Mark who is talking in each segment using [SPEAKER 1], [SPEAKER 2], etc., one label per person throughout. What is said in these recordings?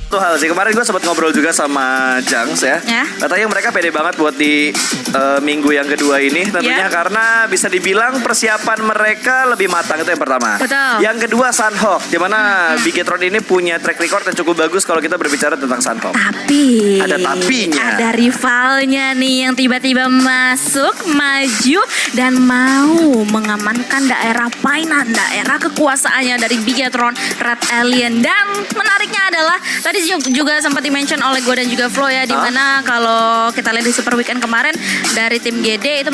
[SPEAKER 1] Satu hal sih, kemarin gue sempat ngobrol juga sama Jangs ya. Katanya mereka pede banget buat di minggu yang kedua ini. Tentunya karena bisa dibilang persiapan mereka lebih matang, itu yang pertama.
[SPEAKER 2] Betul.
[SPEAKER 1] Yang kedua Sunhawk, dimana Bigetron ini punya track record yang cukup bagus kalau kita berbicara tentang Sunhawk.
[SPEAKER 2] Tapi
[SPEAKER 1] ada tapinya.
[SPEAKER 2] Ada rivalnya nih yang tiba-tiba masuk, maju dan mau mengamankan daerah Painan, daerah kekuasaannya dari Bigetron Red Alien. Dan menariknya adalah tadi juga sempat di-mention oleh gue dan juga Flo ya, dimana kalau kita lihat di Super Weekend kemarin dari tim GD itu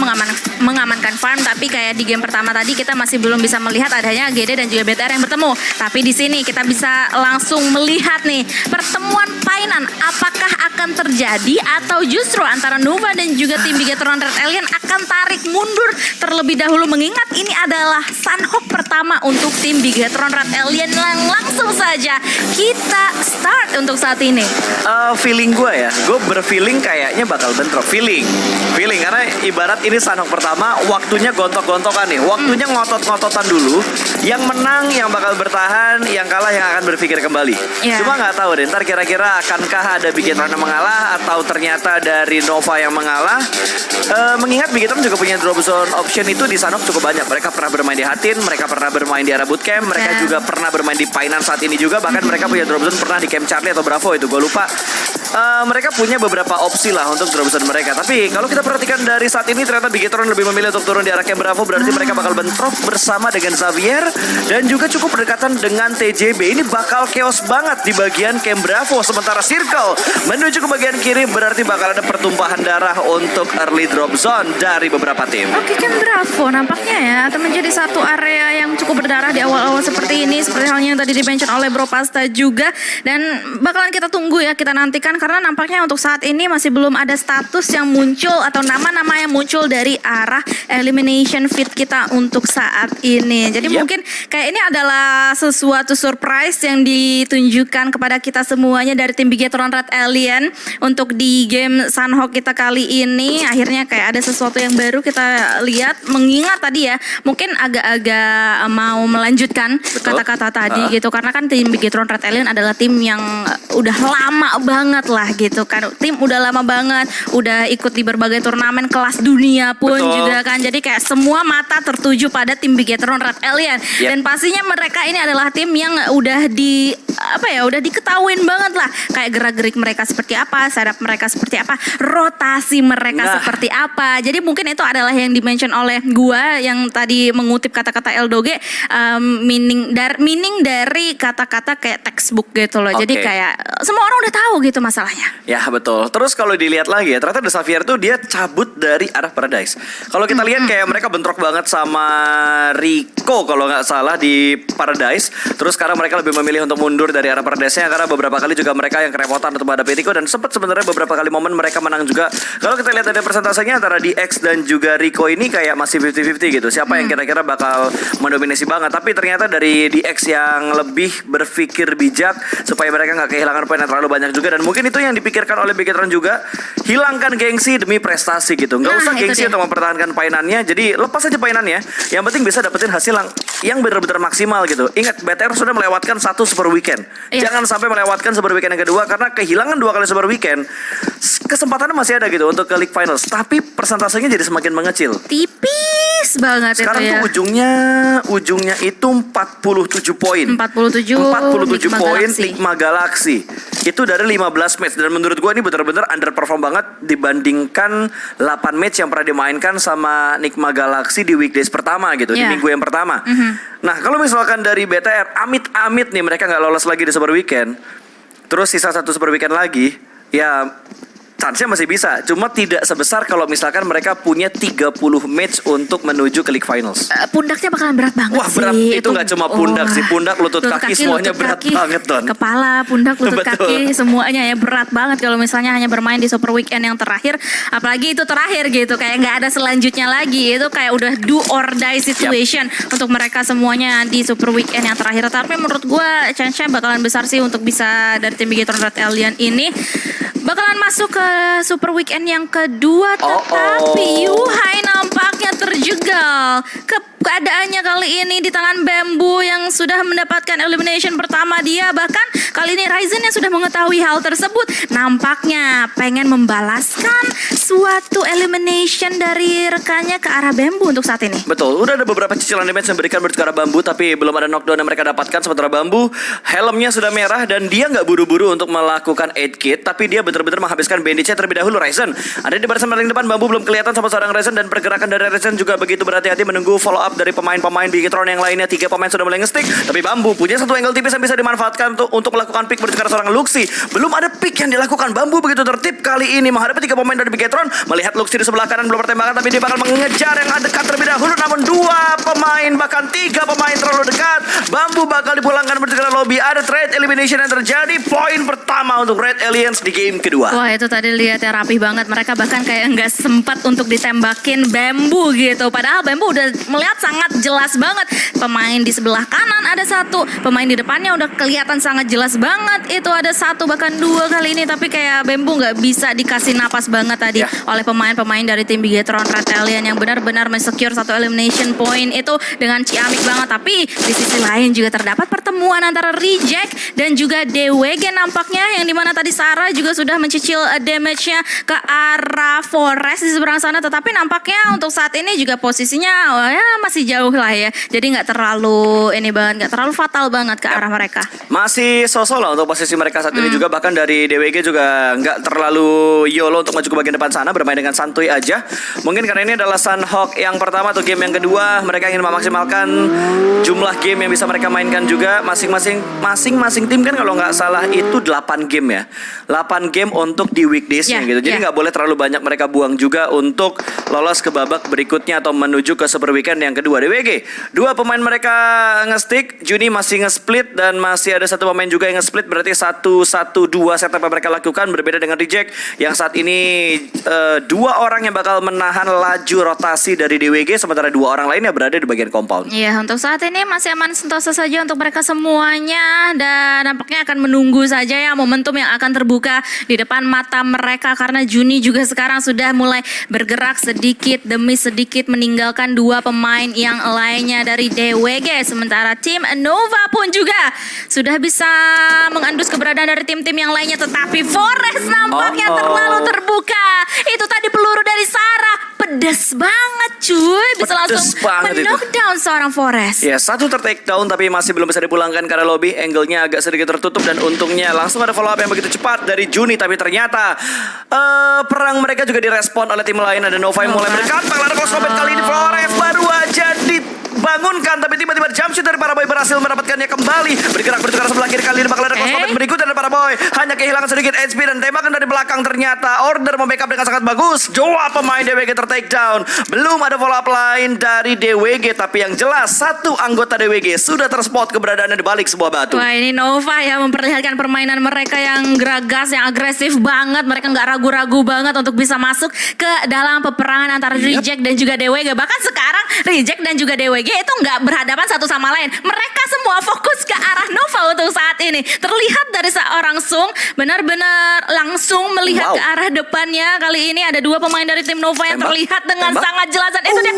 [SPEAKER 2] mengamankan farm, tapi kayak di game pertama tadi kita masih belum bisa melihat adanya GD dan juga BTR yang bertemu. Tapi di sini kita bisa langsung melihat nih pertemuan Painan, apakah akan terjadi atau justru antara Nova dan juga tim Bigetron Red Alien akan tarik mundur terlebih dahulu, mengingat ini adalah Sunhawk pertama untuk tim Bigetron Red Alien. Langsung saja kita start untuk saat ini.
[SPEAKER 1] Feeling gue ya, gue berfeeling kayaknya bakal bentrok. Feeling karena ibarat ini Sunhawk pertama, waktunya gontok-gontokan nih, waktunya ngotot-ngototan dulu. Yang menang yang bakal bertahan, yang kalah yang akan berpikir kembali. Cuma nggak tahu deh, ntar kira-kira akankah ada Bigetron yang mengalah atau ternyata dari Nova yang mengalah. Mengingat Bigetron juga punya drop zone option itu di Sunhawk cukup banyak. Mereka pernah bermain di Hatin, mereka pernah bermain di area bootcamp, mereka juga pernah bermain di Painan saat ini juga. Bahkan mereka punya drop zone pernah di Camp Charlie atau Bravo, itu gue lupa. Mereka punya beberapa opsi lah untuk drop zone mereka. Tapi kalau kita perhatikan dari saat ini, ternyata Bigetron lebih memilih untuk turun di arah Camp Bravo. Berarti mereka bakal bentrok bersama dengan Xavier dan juga cukup berdekatan dengan TJB. Ini bakal chaos banget di bagian Camp Bravo. Sementara Circle menuju ke bagian kiri, berarti bakal ada pertumpahan darah untuk early drop zone dari beberapa tim.
[SPEAKER 2] Oke, Camp Bravo nampaknya ya akan menjadi satu area yang cukup berdarah di awal-awal seperti ini, seperti halnya yang tadi di-mention oleh Bro Pasta juga. Dan bakalan kita tunggu ya, kita nantikan, karena nampaknya untuk saat ini masih belum ada status yang muncul atau nama-nama yang muncul dari arah elimination fit kita untuk saat ini. Jadi mungkin kayak ini adalah sesuatu surprise yang ditunjukkan kepada kita semuanya dari tim Bigetron Red Alien untuk di game Sunhawk kita kali ini. Akhirnya kayak ada sesuatu yang baru kita lihat, mengingat tadi ya mungkin agak-agak mau melanjutkan kata-kata tadi gitu, karena kan tim Bigetron Red Alien adalah tim yang udah lama banget lah gitu kan. Tim udah lama banget, udah ikut di berbagai turnamen kelas dunia pun juga kan. Jadi kayak semua mata tertuju pada tim Bigetron Red Alien. Dan pastinya mereka ini adalah tim yang udah udah diketahuin banget lah. Kayak gerak-gerik mereka seperti apa, setup mereka seperti apa, rotasi mereka seperti apa. Jadi mungkin itu adalah yang di-mention oleh gua yang tadi mengutip kata-kata Eldoge, meaning dari kata-kata kayak textbook gitu loh. Jadi kayak semua orang udah tahu gitu masalahnya.
[SPEAKER 1] Ya betul. Terus kalau dilihat lagi ya, ternyata The Xavier tuh dia cabut dari arah Paradise. Kalau kita lihat kayak mereka bentrok banget sama Rico kalau nggak salah di Paradise. Terus sekarang mereka lebih memilih untuk mundur dari arah Paradise-nya karena beberapa kali juga mereka yang kerepotan untuk menghadapi Rico, dan sempat sebenarnya beberapa kali momen mereka menang juga. Kalau kita lihat ada persentasenya antara DX dan juga Rico ini kayak masih 50-50 gitu. Siapa yang kira-kira bakal mendominasi banget. Tapi ternyata dari DX yang lebih berpikir bijak supaya mereka nggak kehilangan poin yang terlalu banyak juga. Dan mungkin itu yang dipikirkan oleh Bigetron juga. Hilangkan gengsi demi prestasi gitu. Nggak usah gengsi untuk mempertahankan painannya. Jadi lepas aja painannya. Yang penting bisa dapetin hasil yang benar-benar maksimal gitu. Ingat, BTR sudah melewatkan satu Super Weekend. Jangan sampai melewatkan Super Weekend yang kedua, karena kehilangan 2 kali Super Weekend, kesempatannya masih ada gitu untuk ke League Finals. Tapi persentasenya jadi semakin mengecil.
[SPEAKER 2] Tipis banget
[SPEAKER 1] sekarang
[SPEAKER 2] itu ya.
[SPEAKER 1] Tuh ujungnya itu 47 poin.
[SPEAKER 2] 47
[SPEAKER 1] poin Ligma Galaxy. Itu dari 15 match. Dan menurut gue ini benar-benar underperform banget dibandingkan 8 match yang pernah dimainkan sama Ligma Galaxy di weekdays pertama gitu, di minggu yang pertama. Nah, kalau misalkan dari BTR, amit-amit nih mereka nggak lolos lagi di Super Weekend, terus sisa satu Super Weekend lagi, ya chance-nya masih bisa, cuma tidak sebesar kalau misalkan mereka punya 30 match untuk menuju ke League Finals.
[SPEAKER 2] Pundaknya bakalan berat banget.
[SPEAKER 1] Wah, berat itu nggak cuma pundak sih, pundak, lutut kaki semuanya berat banget, Don.
[SPEAKER 2] Kepala, pundak, lutut kaki semuanya ya berat banget kalau misalnya hanya bermain di Super Weekend yang terakhir, apalagi itu terakhir gitu, kayak nggak ada selanjutnya lagi. Itu kayak udah do or die situation untuk mereka semuanya di Super Weekend yang terakhir. Tapi menurut gue chance-nya bakalan besar sih untuk bisa dari tim Bigetron Red Alien ini bakalan masuk ke Super Weekend yang kedua, tetapi Yuhai nampaknya terjegal soal keadaannya kali ini di tangan Bamboo yang sudah mendapatkan elimination pertama dia. Bahkan kali ini Ryzen yang sudah mengetahui hal tersebut nampaknya pengen membalaskan suatu elimination dari rekannya ke arah Bamboo untuk saat ini.
[SPEAKER 1] Betul, udah ada beberapa cicilan damage yang diberikan ke arah Bamboo, tapi belum ada knockdown yang mereka dapatkan. Sementara Bamboo helmnya sudah merah dan dia nggak buru-buru untuk melakukan 8 kit, tapi dia benar-benar menghabiskan bandage-nya terlebih dahulu. Ryzen ada di barisan paling depan, Bamboo belum kelihatan sama seorang Ryzen, dan pergerakan dari Ryzen juga begitu berhati-hati menunggu follow up dari pemain-pemain Bigetron yang lainnya. 3 pemain sudah mulai nge-stick, tapi Bamboo punya satu angle tipis yang bisa dimanfaatkan untuk melakukan pick bertukar seorang Luxi. Belum ada pick yang dilakukan. Bamboo begitu tertib kali ini menghadapi 3 pemain dari Bigetron. Melihat Luxi di sebelah kanan belum pertembakan, tapi dia bakal mengejar yang dekat terlebih dahulu. Namun 2 pemain bahkan 3 pemain terlalu dekat. Bamboo bakal dipulangkan bertukar lobby. Ada trade elimination yang terjadi. Poin pertama untuk Red Aliens di game kedua.
[SPEAKER 2] Wah, itu tadi lihat ya, rapih banget. Mereka bahkan kayak nggak sempat untuk ditembakin Bamboo gitu. Padahal Bamboo udah melihat sangat jelas banget. Pemain di sebelah kanan ada 1. Pemain di depannya udah kelihatan sangat jelas banget. Itu ada 1 bahkan 2 kali ini. Tapi kayak Bamboo nggak bisa dikasih napas banget tadi oleh pemain-pemain dari tim Bigetron Red Alien yang benar-benar men-secure 1 elimination point itu dengan ciamik banget. Tapi di sisi lain juga terdapat pertemuan antara Reject dan juga DWG nampaknya, yang dimana tadi Sarah juga sudah mencicil damage-nya ke arah Forest di seberang sana. Tetapi nampaknya untuk saat ini juga posisinya ya masih jauh lah ya. Jadi nggak terlalu ini banget, nggak terlalu fatal banget ke arah mereka.
[SPEAKER 1] Masih sosok lah untuk posisi mereka saat ini juga. Bahkan dari DWG juga nggak terlalu YOLO untuk maju ke bagian depan sana, bermain dengan santuy aja. Mungkin karena ini adalah Sunhawk yang pertama atau game yang kedua. Mereka ingin memaksimalkan jumlah game yang bisa mereka mainkan juga. Masing-masing tim kan kalau nggak salah itu 8 game ya. 8 game untuk di weekdays-nya gitu. Jadi nggak boleh terlalu banyak mereka buang juga untuk lolos ke babak berikutnya atau menuju ke Super Weekend yang kedua. DWG 2 pemain mereka nge-stick, Juni masih nge-split, dan masih ada 1 pemain juga yang nge-split. Berarti 1-1-2 setup yang mereka lakukan, berbeda dengan Reject yang saat ini 2 orang yang bakal menahan laju rotasi dari DWG, sementara 2 orang lainnya berada di bagian compound.
[SPEAKER 2] Iya, untuk saat ini masih aman sentosa saja untuk mereka semuanya, dan nampaknya akan menunggu saja ya momentum yang akan terbuka di depan mata mereka, karena Juni juga sekarang sudah mulai bergerak sedikit demi sedikit meninggalkan 2 pemain yang lainnya dari DWG. Sementara tim Nova pun juga sudah bisa mengandus keberadaan dari tim-tim yang lainnya, tetapi Forest nampaknya terlalu terbuka. Itu tadi peluru dari Sarah pedes banget cuy, bisa langsung men-knockdown seorang Forest.
[SPEAKER 1] Ya, 1 ter-take down tapi masih belum bisa dipulangkan karena lobby angle-nya agak sedikit tertutup, dan untungnya langsung ada follow up yang begitu cepat dari Juni. Tapi ternyata perang mereka juga direspon oleh tim lain. Ada Nova yang mulai mendekat, ada close combat kali ini. Forest baru aja dibangunkan, tapi tiba-tiba jump shoot dari Paraboy berhasil mendapatkannya kembali. Bergerak sebelah kiri, kali ini bakal ada close combat berikutnya dari Paraboy. Hanya kehilangan sedikit HP dan tembakan dari belakang. Ternyata Order membackup dengan sangat bagus. 2 pemain DWG ter-take down. Belum ada follow up lain dari DWG, tapi yang jelas 1 anggota DWG sudah terspot keberadaannya di balik sebuah batu.
[SPEAKER 2] Wah, ini Nova ya memperlihatkan permainan mereka yang geragas, yang agresif banget. Mereka nggak ragu-ragu banget untuk bisa masuk ke dalam peperangan antara Reject dan juga DWG. Bahkan sekarang Reject dan juga DWG itu nggak berhadapan satu sama lain. Mereka semua fokus ke arah Nova untuk saat ini. Terlihat dari seorang Sung benar-benar langsung melihat ke arah depannya. Kali ini ada 2 pemain dari tim Nova yang terlihat dengan sangat jelas. Dan itu dia,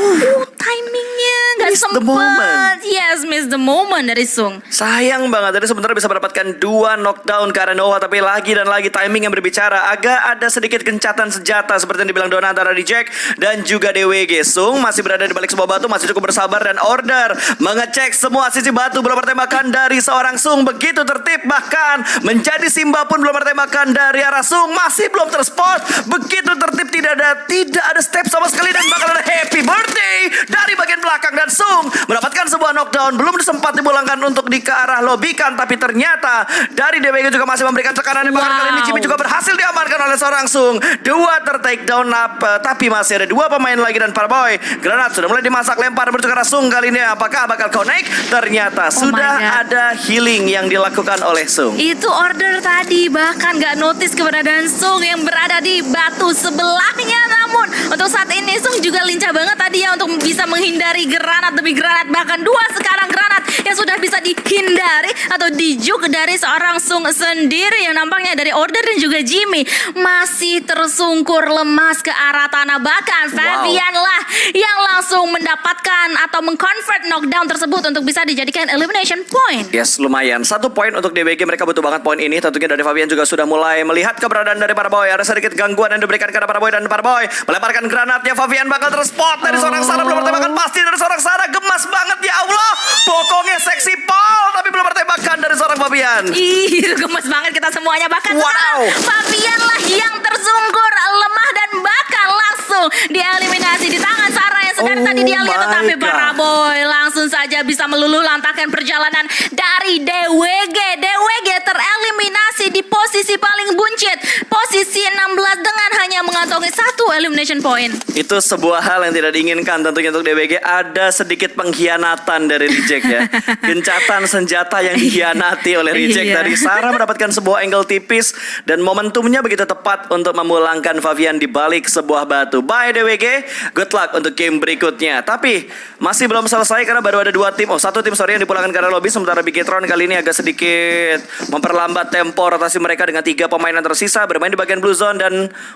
[SPEAKER 2] timingnya nggak sempet. Yes, miss the moment dari Sung.
[SPEAKER 1] Sayang banget, tadi sebenarnya bisa mendapatkan 2 knockdown ke arah Nova, tapi lagi dan lagi timing yang berbicara. Agak ada sedikit gencatan senjata seperti yang dibilang Dona antara Reject dan juga DWG. Sung masih berada di balik sebuah batu, masih cukup bersabar, dan Order mengecek semua sisi batu. Belum pertembakan dari seorang Sung, begitu tertib, bahkan menjadi Simba pun belum pertembakan dari arah Sung, masih belum terspot. Begitu tertib, tidak ada step sama sekali, dan bakal ada happy birthday dari bagian belakang, dan Sung mendapatkan sebuah knockdown. Belum sempat dipulangkan untuk di ke arah lobikan, tapi ternyata dari DWG juga masih memberikan tekanan. Bahkan kali ini Jimmy juga berhasil diamankan oleh seorang Sung. 2 ter-take down, tapi masih ada 2 pemain lagi, dan Paraboy granat sudah mulai dimasak, lempar bertukar arah Sung. Kali ini apakah bakal connect? Ternyata sudah ada healing yang dilakukan oleh Sung.
[SPEAKER 2] Itu Order tadi bahkan gak notice keberadaan Sung yang berada di batu sebelahnya. Namun untuk saat ini Sung juga lincah banget tadi ya untuk bisa menghindari granat demi granat. Bahkan 2 sekarang granat yang sudah bisa dihindari atau dijuk dari seorang Sung sendiri yang nampaknya dari Order dan juga Jimmy masih tersungkur lemas ke arah tanah. Bahkan Fabian lah yang langsung mendapatkan atau meng-convert knockdown tersebut untuk bisa dijadikan elimination point.
[SPEAKER 1] Yes, lumayan. 1 poin untuk DBG, mereka butuh banget poin ini. Tentunya dari Fabian juga sudah mulai melihat keberadaan dari para boy. Ada sedikit gangguan yang diberikan kepada para boy, dan para boy melemparkan granatnya. Fabian bakal terspot dari seorang Sarah. Belum bertembakan pasti dari seorang Sarah. Gemas banget, ya Allah. Pokoknya seksi Paul, tapi belum bertembakan dari seorang Fabian.
[SPEAKER 2] Ih, gemes banget kita semuanya. Bahkan sekarang Fabian lah yang tersungkur, lemah, dan bahkan langsung dieliminasi di tangan Sarah yang sedang tadi dia lihat. Tetapi para boy langsung saja bisa meluluh lantakan perjalanan dari DWG. DWG tereliminasi di posisi paling buncit, posisi 16 dengan hanya mengantongi 1 elimination point.
[SPEAKER 1] Itu sebuah hal yang tidak diinginkan tentunya untuk DBG. Ada sedikit pengkhianatan dari Reject ya. Gencatan senjata yang dikhianati oleh Reject. Dari Sarah mendapatkan sebuah angle tipis dan momentumnya begitu tepat untuk memulangkan Fabian di balik sebuah batu. Bye DWG, good luck untuk game berikutnya. Tapi masih belum selesai karena baru ada 2 tim. Satu tim yang dipulangkan ke arah lobby, sementara Bigetron kali ini agak sedikit memperlambat tempo rotasi mereka dengan 3 pemain yang tersisa bermain di bagian blue zone. Dan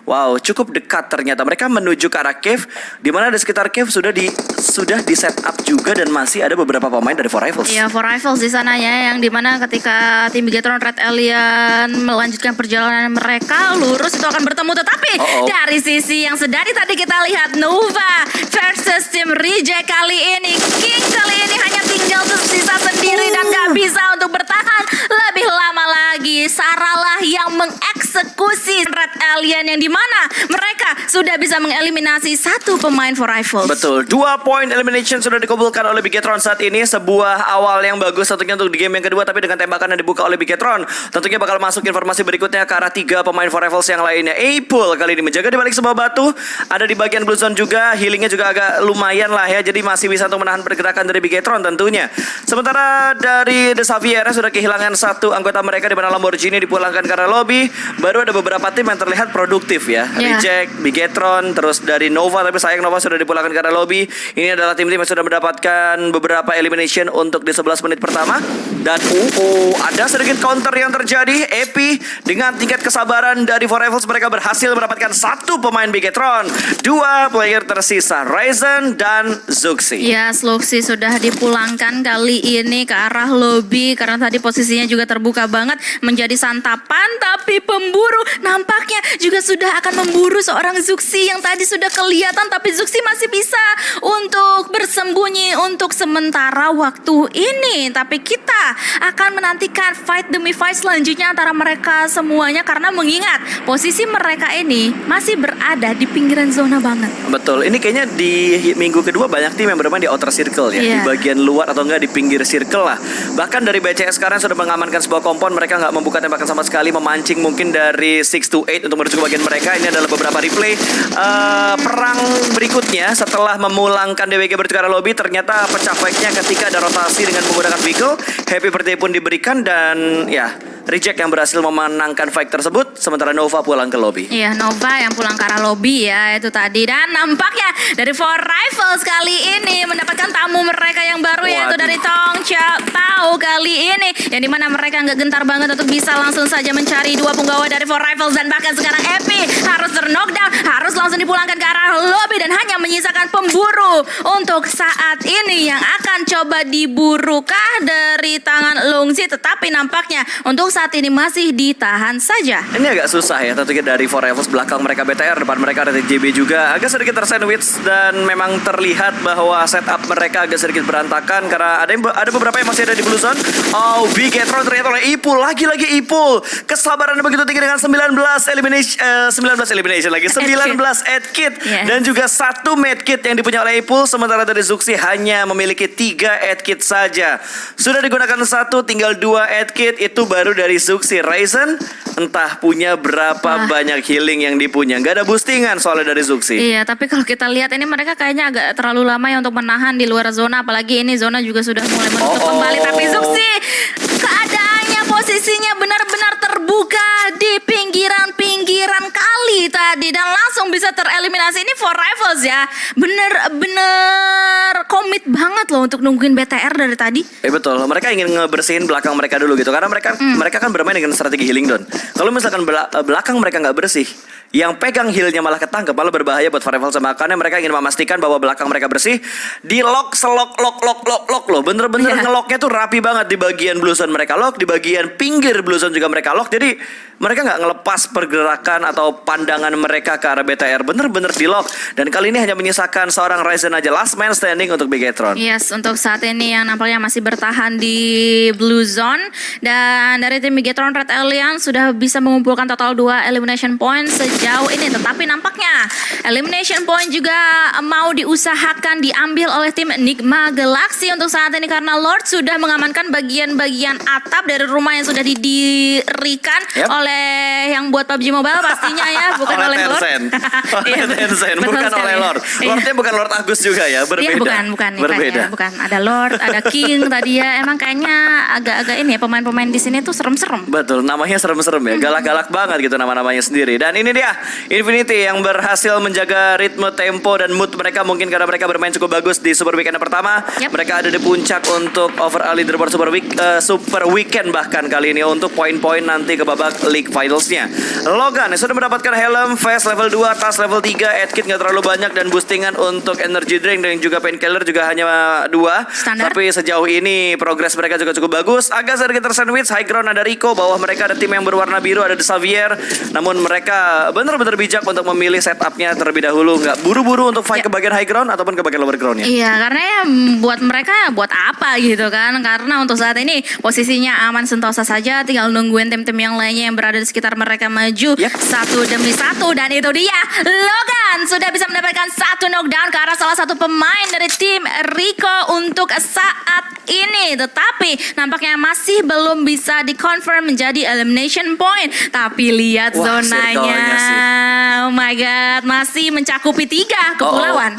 [SPEAKER 1] wow, cukup dekat ternyata mereka menuju ke arah cave, di mana di sekitar cave sudah di set up juga dan masih ada beberapa pemain dari Four Rivals.
[SPEAKER 2] Iya, Four Rivals di sana ya, yang dimana ketika tim Bigetron Red Alien melanjutkan perjalanan mereka lurus itu akan bertemu. Tetapi dari sisi yang sedari tadi kita lihat Nova versus tim Reject kali ini, King kali ini hanya tinggal tersisa sendiri dan gak bisa untuk bertahan lebih lama lagi. Sarah lah yang mengeksekusi Red Alien yang dimana mereka sudah bisa mengeliminasi 1 pemain Four Rivals.
[SPEAKER 1] Betul, 2 poin elimination sudah dikumpulkan oleh Bigetron saat ini. Sebuah awal yang bagus tentunya untuk di game yang kedua, tapi dengan tembakan yang dibuka oleh Bigetron tentunya bakal masuk informasi berikutnya ke arah 3 pemain Four Rivals yang lainnya. Apple kali ini menjaga di balik sebuah batu, ada di bagian blue zone juga, healingnya juga agak lumayan lah ya, jadi masih bisa untuk menahan pergerakan dari Bigetron tentunya. Sementara dari The Xaviera sudah kehilangan 1 anggota mereka, di mana Lamborghini dipulangkan ke arah lobby. Baru ada beberapa tim yang terlihat produktif ya, Reject, Bigetron, terus dari Nova, tapi sayang Nova sudah dipulangkan ke arah lobby. Ini adalah tim-tim yang sudah mendapatkan beberapa elimination untuk di 11 menit pertama. Dan ada sedikit counter yang terjadi. Epi dengan tingkat kesabaran dari Four Rivals, mereka berhasil mendapatkan 1 pemain Bigetron. 2 player tersisa, Ryzen dan Zuxi.
[SPEAKER 2] Ya, Sluxi sudah dipulangkan kali ini ke arah lobby karena tadi posisinya juga terbuka banget menjadi santapan. Tapi pemburu nampaknya juga sudah akan memburu seorang Zuxi yang tadi sudah kelihatan, tapi Zuxi masih bisa untuk bersembunyi untuk sementara waktu ini. Tapi kita akan menantikan fight demi fight selanjutnya antara mereka semuanya, karena mengingat posisi mereka ini masih berada di pinggiran zona banget.
[SPEAKER 1] Betul, ini kayaknya di minggu kedua banyak tim yang bermain di outer circle ya, di bagian luar atau enggak di pinggir circle lah. Bahkan dari BCS sekarang sudah mengamankan sebuah kompon, mereka nggak membuka tembakan sama sekali, memancing mungkin dari 6 to 8 untuk menuju ke bagian mereka. Ini adalah beberapa replay perang berikutnya setelah memulangkan DWG berarti ke arah lobby. Ternyata pecah fight-nya ketika ada rotasi dengan menggunakan vehicle. Happy birthday pun diberikan dan ya, Reject yang berhasil memenangkan fight tersebut, sementara Nova pulang ke lobby.
[SPEAKER 2] Iya, Nova yang pulang ke arah lobby ya, itu tadi. Dan nampaknya dari Four Rivals kali ini mendapatkan tamu mereka yang baru, yaitu dari Tong Cha Pao kali ini, yang dimana mereka nggak gentar banget untuk bisa langsung saja mencari 2 punggawa dari Four Rivals. Dan bahkan sekarang Epi harus ter-knockdown, harus langsung dipulangkan ke arah lobby dan hanya menyisakan pemburu untuk saat ini yang akan coba diburukah dari tangan Lungsi. Tetapi nampaknya untuk saat ini masih ditahan saja.
[SPEAKER 1] Ini agak susah ya tentunya dari Four Rivals. Belakang mereka BTR, depan mereka ada JB juga. Agak sedikit tersandwich dan memang terlihat bahwa setup mereka agak sedikit berantakan karena ada beberapa yang masih ada di blue zone. Bigetron ternyata oleh Ipul. Lagi-lagi Ipul. Kesabarannya begitu tinggi dengan 19 elimination lagi. 19 add kit dan juga 1 med kit yang dipunya oleh Ipul. Sementara dari Zuxi hanya memiliki 3 add kit saja. Sudah digunakan 1, tinggal 2 add kit. Itu baru dari Zuxi. Ryzen entah punya berapa banyak healing yang dipunya. Gak ada boostingan soalnya dari Zuxi.
[SPEAKER 2] Iya, tapi kalau kita lihat ini mereka kayaknya agak terlalu lama ya untuk menahan di luar zona. Apalagi ini zona juga sudah mulai menutup kembali. Tapi Zuxi keadaannya posisi posisinya benar-benar terbuka di pinggiran-pinggiran kali tadi dan langsung bisa tereliminasi. Ini for rivals ya, bener-bener komit banget loh untuk nungguin BTR dari tadi.
[SPEAKER 1] Betul, mereka ingin ngebersihin belakang mereka dulu gitu karena mereka kan bermain dengan strategi healing down. Kalau misalkan belakang mereka nggak bersih, yang pegang healnya malah ketangkep, malah berbahaya buat Variable sama makanya mereka ingin memastikan bahwa belakang mereka bersih. Di lock lock loh, bener-bener ngelocknya tuh rapi banget. Di bagian blue zone mereka lock, di bagian pinggir blue zone juga mereka lock. Jadi mereka nggak ngelepas pergerakan atau pandangan mereka ke arah BTR, bener-bener di lock. Dan kali ini hanya menyisakan seorang Ryzen aja last man standing untuk Bigetron.
[SPEAKER 2] Yes, untuk saat ini yang nampaknya masih bertahan di blue zone. Dan dari tim Bigetron Red Alliance sudah bisa mengumpulkan total 2 elimination point sejauh ini. Tetapi nampaknya elimination point juga mau diusahakan diambil oleh tim Enigma Galaxy untuk saat ini. Karena Lord sudah mengamankan bagian-bagian atap dari rumah yang sudah didirikan oleh yang buat PUBG Mobile pastinya ya. Bukan oleh Lord.
[SPEAKER 1] Oleh Tencent, bukan oleh Lord. Lordnya bukan Lord Agus juga ya, berbeda.
[SPEAKER 2] Iya, bukan. Ada Lord, ada King tadi ya. Emang kayaknya agak-agak ini ya, pemain-pemain di sini tuh serem-serem.
[SPEAKER 1] Betul, namanya serem-serem ya, galak-galak banget gitu nama-namanya sendiri. Dan ini dia Infinity yang berhasil menjaga ritme, tempo dan mood mereka mungkin karena mereka bermain cukup bagus di Super Weekend yang pertama. Mereka ada di puncak untuk overall leaderboard Super Weekend bahkan kali ini untuk poin-poin nanti ke babak League Finals-nya. Logan sudah mendapatkan helm, vest level 2, tas level 3, edkit nggak terlalu banyak dan boostingan untuk energy drink dan juga painkiller juga hanya 2.
[SPEAKER 2] Standar.
[SPEAKER 1] Tapi sejauh ini progres mereka juga cukup bagus. Agak sedikit tersandwich, high ground ada Rico, bawah mereka ada tim yang berwarna biru, ada The Xavier. Namun mereka benar-benar bijak untuk memilih setupnya terlebih dahulu, nggak buru-buru untuk fight ke bagian high ground ataupun ke bagian lower groundnya.
[SPEAKER 2] Iya, karena ya buat mereka ya buat apa gitu kan? Karena untuk saat ini posisinya aman sentosa saja, tinggal nungguin tim-tim yang lainnya yang berada di sekitar mereka maju satu demi satu. Dan itu dia, Logan sudah bisa mendapatkan satu knockdown ke arah salah satu pemain dari tim Rico untuk saat ini. Tetapi nampaknya masih belum bisa dikonfirm menjadi elimination point. Tapi lihat zonanya, oh my god, masih mencakupi 3 kepulauan.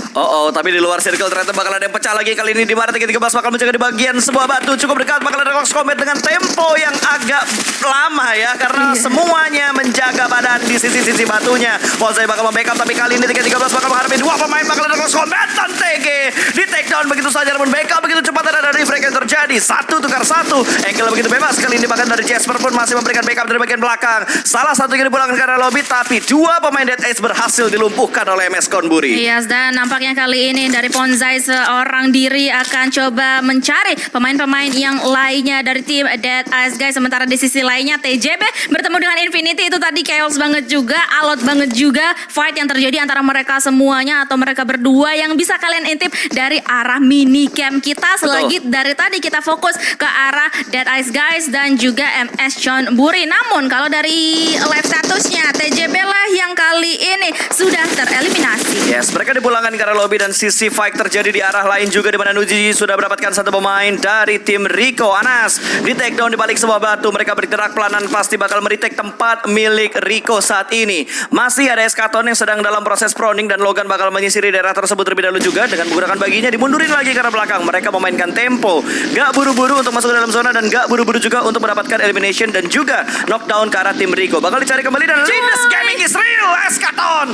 [SPEAKER 1] Tapi di luar circle ternyata bakal ada yang pecah lagi. Kali ini di mana 13 bakal menjaga di bagian sebuah batu cukup dekat, bakal ada close combat dengan tempo yang agak lama ya, karena semuanya menjaga badan di sisi-sisi batunya. Bonsai bakal membackup, tapi kali ini 13 bakal menghadapi 2 pemain, bakal ada close combat dan TG di take down begitu saja, namun backup begitu cepat ada refrag yang terjadi. 1 tukar 1, Engkel begitu bebas. Kali ini bahkan dari Jasper pun masih memberikan backup dari bagian belakang. Salah satu yang dipulangkan ke arah lobby, tapi 2 pemain Dead Ace berhasil dilumpuhkan oleh MS Konburi.
[SPEAKER 2] Yes, dan nampaknya kali ini dari Ponzai seorang diri akan coba mencari pemain-pemain yang lainnya dari tim Dead Ace guys. Sementara di sisi lainnya TJB bertemu dengan Infinity, itu tadi chaos banget juga, alot banget juga fight yang terjadi antara mereka semuanya atau mereka berdua yang bisa kalian intip dari arah mini camp kita. Selagi dari tadi kita fokus ke arah Dead Ace guys dan juga MS Konburi. Namun kalau dari live statusnya TJB lah yang kali ini sudah tereliminasi.
[SPEAKER 1] Yes, mereka dipulangkan ke arah lobby dan sisi fight terjadi di arah lain juga, di mana Nuji sudah mendapatkan satu pemain dari tim Rico. Anas di take down di balik sebuah batu. Mereka bergerak pelanan, pasti bakal meretake tempat milik Rico saat ini. Masih ada Eskaton yang sedang dalam proses proning dan Logan bakal menyisiri daerah tersebut terlebih dahulu juga dengan menggunakan baginya dimundurin lagi ke arah belakang. Mereka memainkan tempo, gak buru-buru untuk masuk ke dalam zona dan gak buru-buru juga untuk mendapatkan elimination dan juga knockdown ke arah tim Rico. Bakal dicari kembali dan Lindas Gaming is real. Eskaton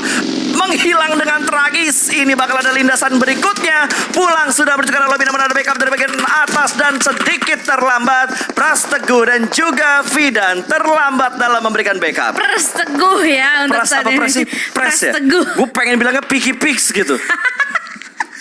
[SPEAKER 1] menghilang dengan tragis. Ini bakal ada lindasan berikutnya. Pulang sudah menuju ke arah lobby, namun ada backup dari bagian atas dan sedikit terlambat. Prasteguh dan juga Fidan terlambat dalam memberikan backup.
[SPEAKER 2] Prasteguh ya untuk saat ini.
[SPEAKER 1] Prasteguh. Gue pengen bilangnya Picky Pix gitu.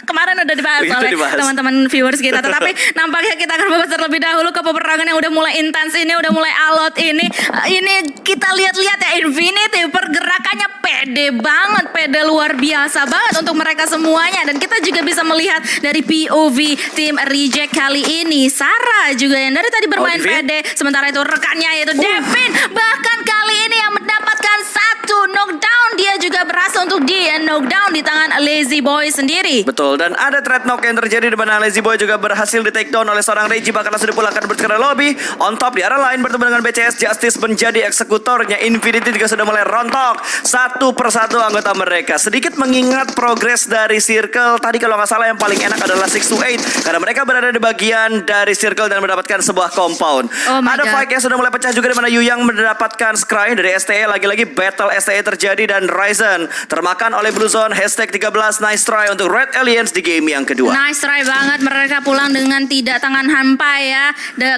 [SPEAKER 2] Kemarin udah dibahas oleh teman-teman viewers kita. Tetapi nampaknya kita akan bahas terlebih dahulu ke peperangan yang udah mulai intens ini, udah mulai alot ini. Ini kita lihat-lihat ya, Infinity pergerakannya pede banget, pede luar biasa banget untuk mereka semuanya. Dan kita juga bisa melihat dari POV tim Reject kali ini, Sarah juga yang dari tadi bermain pede. Sementara itu rekannya yaitu Devin bahkan kali ini yang mendapatkan 1 knockdown knockdown, dia juga berhasil untuk di knockdown di tangan Lazy Boy sendiri.
[SPEAKER 1] Betul, dan ada threat knock yang terjadi di mana Lazy Boy juga berhasil di take down oleh seorang Reggie, bahkan langsung dipulangkan bersekarang lobby. On top di arah lain bertemu dengan BCS Justice menjadi eksekutornya. Infinity juga sudah mulai rontok satu persatu anggota mereka. Sedikit mengingat progres dari Circle tadi, kalau nggak salah yang paling enak adalah 6 to 8 karena mereka berada di bagian dari Circle dan mendapatkan sebuah compound.
[SPEAKER 2] Oh my
[SPEAKER 1] Ada
[SPEAKER 2] God.
[SPEAKER 1] fight yang sudah mulai pecah juga di mana Yu Yang mendapatkan Scry dari STE. Lagi-lagi battle STE terjadi dan Ryzen termakan oleh Blue Zone. Hashtag 13 nice try untuk Red Aliens di game yang kedua.
[SPEAKER 2] Nice try banget, mereka pulang dengan tidak tangan hampa ya,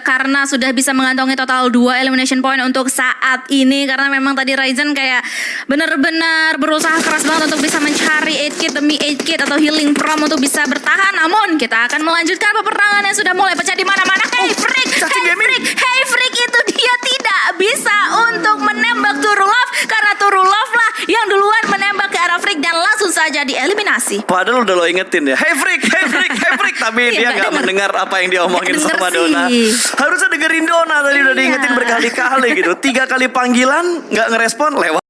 [SPEAKER 2] karena sudah bisa mengantongi total 2 elimination point untuk saat ini. Karena memang tadi Ryzen kayak benar-benar berusaha keras banget untuk bisa mencari 8 kit demi 8 kit atau healing prom untuk bisa bertahan. Namun kita akan melanjutkan peperangan yang sudah mulai pecah di mana-mana. Hey Freak,
[SPEAKER 1] Cacing gaming.
[SPEAKER 2] hey Freak, itu dia tidak bisa untuk menembak Turulov karena Turulov lah yang duluan menembak ke arah Freak dan langsung saja dieliminasi.
[SPEAKER 1] Padahal udah lo ingetin ya, hey freak, hey freak, hey freak. Tapi
[SPEAKER 2] Iya,
[SPEAKER 1] dia
[SPEAKER 2] nggak
[SPEAKER 1] nggak
[SPEAKER 2] denger.
[SPEAKER 1] mendengar apa yang dia omongin
[SPEAKER 2] Nggak
[SPEAKER 1] sama
[SPEAKER 2] denger
[SPEAKER 1] Dona.
[SPEAKER 2] sih.
[SPEAKER 1] Harusnya dengerin Dona, tadi udah
[SPEAKER 2] Iya.
[SPEAKER 1] diingetin berkali-kali gitu. 3 kali panggilan nggak ngerespon, lewat.